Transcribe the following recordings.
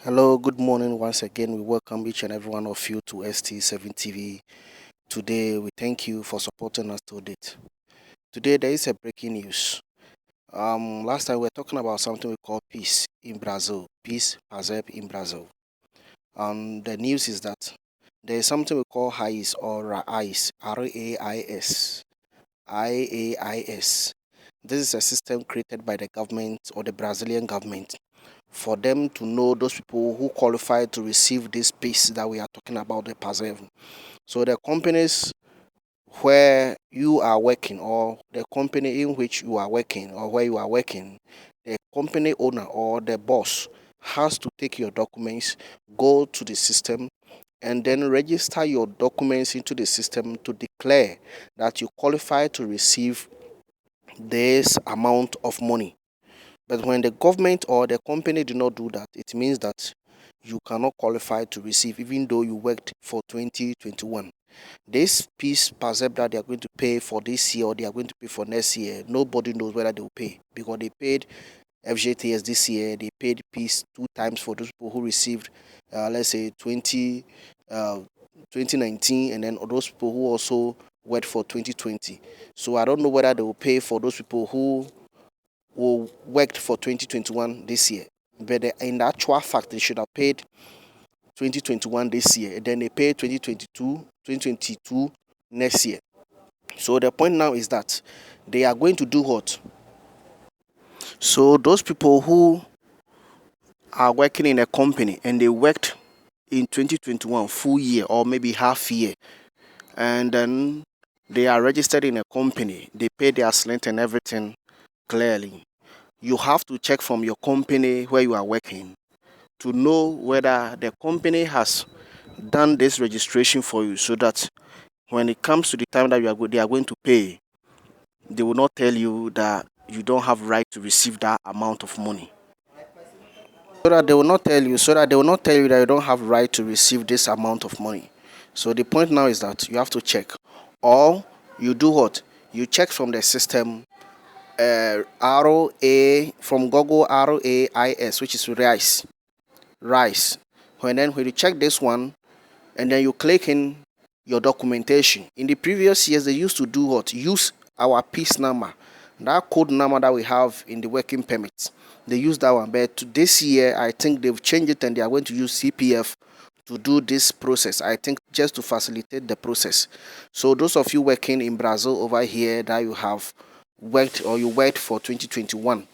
Hello, good morning once again. We welcome each and every one of you to ST7 TV. Today, we thank you for supporting us to date. Today, there is a breaking news. Last time we were talking about something we call PIS in Brazil, PIS, PASEP in Brazil. The news is that there is something we call RAIS or RAIS, RAIS, IAIS. This is a system created by the government or the Brazilian government for them to know those people who qualify to receive this piece that we are talking about, the PASEP. So the companies where you are working or the company in which you are working or where you are working, the company owner or the boss has to take your documents, go to the system, and then register your documents into the system to declare that you qualify to receive this amount of money. But when the government or the company do not do that, it means that you cannot qualify to receive even though you worked for 2021. This piece percept that they are going to pay for this year or they are going to pay for next year, nobody knows whether they will pay because they paid FJTS this year, they paid piece 2 times for those people who received, let's say 2019, and then those people who also worked for 2020. So I don't know whether they will pay for those people who worked for 2021 this year. But in the actual fact, they should have paid 2021 this year. Then they pay 2022 next year. So the point now is that they are going to do what? So those people who are working in a company and they worked in 2021 full year or maybe half year, and then they are registered in a company, they pay their slint and everything clearly. You have to check from your company where you are working to know whether the company has done this registration for you so that when it comes to the time that they are going to pay, they will not tell you that you don't have right to receive that amount of money. So that they will not tell you that you don't have right to receive this amount of money. So the point now is that you have to check. Or you do what? You check from the system RA from Google RAIS, which is RISE. When you check this one and then you click in your documentation. In the previous years, they used to do what? Use our PIS number, that code number that we have in the working permit. They use that one, but this year I think they've changed it and they are going to use CPF to do this process. I think just to facilitate the process. So those of you working in Brazil over here that you have worked or you worked for 2021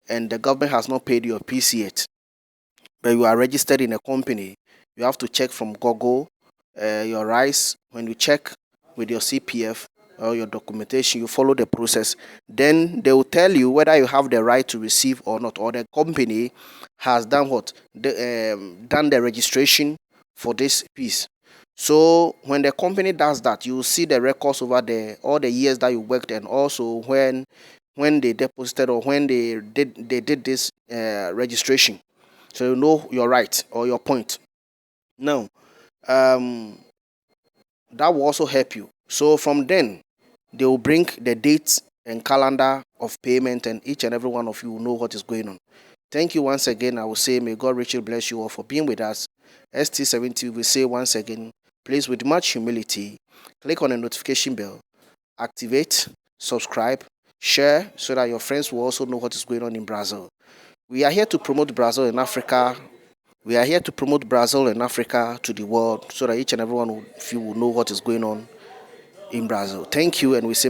and the government has not paid your PIS yet, but you are registered in a company, you have to check from Google your rights. When you check with your CPF or your documentation, you follow the process. Then they will tell you whether you have the right to receive or not, or the company has done what? Done the registration for this piece. So when the company does that, you will see the records over there, all the years that you worked, and also when they deposited or when they did this registration. So you know your right or your point. Now, um, that will also help you. So from then, they will bring the dates and calendar of payment, and each and every one of you will know what is going on. Thank you once again. I will say, may God richly bless you all for being with us. ST70 will say once again, please, with much humility, click on the notification bell, activate, subscribe, share, so that your friends will also know what is going on in Brazil. We are here to promote Brazil in Africa. We are here to promote Brazil and Africa to the world so that each and every one of you will know what is going on in Brazil. Thank you, and we say